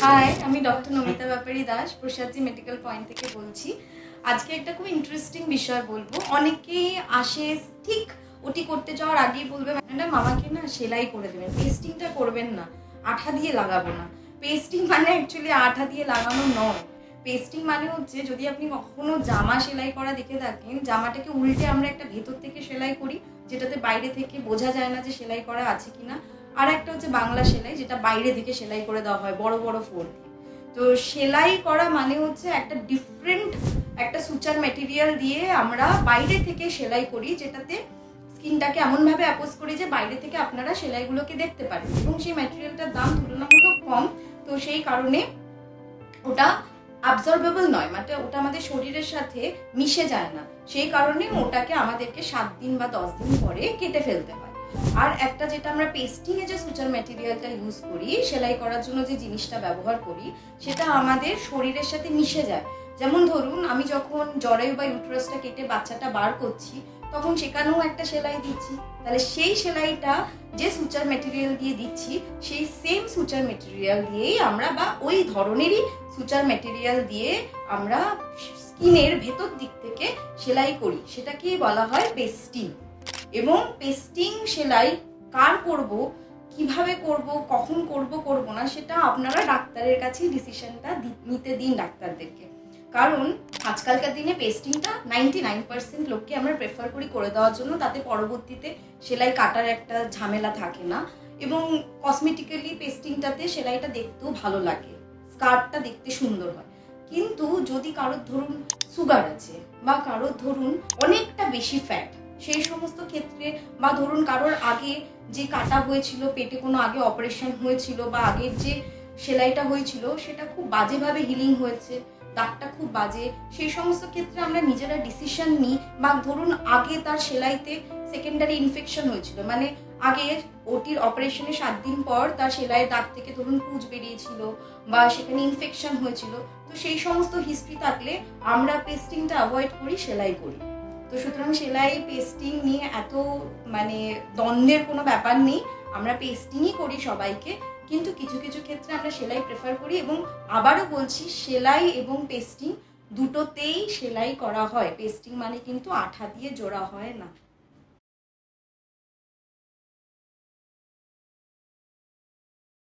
High, আমি doctor Namita ব্যাপারী দাস প্রসাদজি medical point থেকে বলছি। আজকে একটা খুব ইন্টারেস্টিং বিষয় বলবো। অনেকেই আসে ঠিক ওটি করতে যাওয়ার আগেই বলবে ম্যাডাম আমাকে না সেলাই করে দেবেন, পেস্টিংটা করবেন না, আঠা দিয়ে লাগাবো না। পেস্টিং মানে অ্যাকচুয়ালি আঠা দিয়ে লাগানো নয়। পেস্টিং মানে হচ্ছে, যদি আপনি কখনো জামা সেলাই করা দেখে থাকেন, জামাটাকে উল্টে আমরা একটা ভেতর থেকে সেলাই করি, যেটাতে বাইরে থেকে বোঝা যায় না যে সেলাই করা আছে কিনা। আর একটা হচ্ছে বাংলা সেলাই, যেটা বাইরে থেকে সেলাই করে দেওয়া হয় বড় বড় ফোর দিয়ে। তো সেলাই করা মানে হচ্ছে একটা ডিফারেন্ট একটা সুচার ম্যাটেরিয়াল দিয়ে আমরা বাইরে থেকে সেলাই করি, যেটাতে স্কিনটাকে এমনভাবে অ্যাপোজ করি যে বাইরে থেকে আপনারা সেলাইগুলোকে দেখতে পারেন, এবং সেই ম্যাটেরিয়ালটার দাম তুলনামূলক কম। তো সেই কারণে ওটা অ্যাবজর্বেবল নয়, মানে ওটা আমাদের শরীরের সাথে মিশে যায় না। সেই কারণে ওটাকে আমাদেরকে 7 দিন বা 10 দিন পরে কেটে ফেলতে হয়। আর একটা যেটা আমরা পেস্টিং এ যে সুচার ম্যাটেরিয়ালটা ইউজ করি, সেলাই করার জন্য যে জিনিসটা ব্যবহার করি, সেটা আমাদের শরীরের সাথে মিশে যায়। যেমন ধরুন, আমি যখন জরায়ু বা ইউটেরাসটা কেটে বাচ্চাটা বার করছি, তখন সেখানেও একটা সেলাই দিচ্ছি। তাহলে সেই সেলাইটা যে সুচার ম্যাটেরিয়াল দিয়ে দিচ্ছি, সেই সেম সুচার ম্যাটেরিয়াল দিয়েই আমরা, বা ওই ধরনেরই সুচার ম্যাটেরিয়াল দিয়ে আমরা স্কিনের ভেতর দিক থেকে সেলাই করি। সেটাকে বলা হয় পেস্টিং। এবং পেস্টিং সেলাই কার করব, কিভাবে করব, কখন করব না, সেটা আপনারা ডাক্তারের কাছেই ডিসিশনটা নিতে দিন ডাক্তারদেরকে। কারণ আজকালকার দিনে পেস্টিংটা 99% লোককে আমরা প্রেফার করি করে দেওয়ার জন্য, তাতে পরবর্তীতে সেলাই কাটার একটা ঝামেলা থাকে না। এবং কসমেটিক্যালি পেস্টিংটাতে সেলাইটা দেখতেও ভালো লাগে, স্কার্টটা দেখতে সুন্দর হয়। কিন্তু যদি কারোর ধরুন সুগার আছে, বা কারোর ধরুন অনেকটা বেশি ফ্যাট, সেই সমস্ত ক্ষেত্রে, বা ধরুন কারোর আগে যে কাটা হয়েছিল, পেটে কোনো আগে অপারেশন হয়েছিল, বা আগের যে সেলাইটা হয়েছিল সেটা খুব বাজেভাবে হিলিং হয়েছে, দাগটা খুব বাজে, সেই সমস্ত ক্ষেত্রে আমরা নিজেরা ডিসিশন নিই। বা ধরুন আগে তার সেলাইতে সেকেন্ডারি ইনফেকশন হয়েছিল, মানে আগে ওটির অপারেশনের 7 দিন পর তার সেলাইয়ের দাগ থেকে ধরুন পুঁজ বেরিয়েছিল, বা সেখানে ইনফেকশন হয়েছিল। তো সেই সমস্ত হিস্ট্রি থাকলে আমরা পেস্টিংটা অ্যাভয়েড করি, সেলাই করি। তো সুতরাং সেলাই পেস্টিং নিয়ে এত দ্বন্দ্বের কোনো ব্যাপার নেই, আমরা পেস্টিংই করি সবাইকে। কিন্তু কিছু কিছু ক্ষেত্রে আমরা সেলাই প্রেফার করি। এবং আবারও বলছি, সেলাই এবং পেস্টিং দুটোতেই সেলাই করা হয়। পেস্টিং মানে কিন্তু আঠা দিয়ে জোড়া হয় না।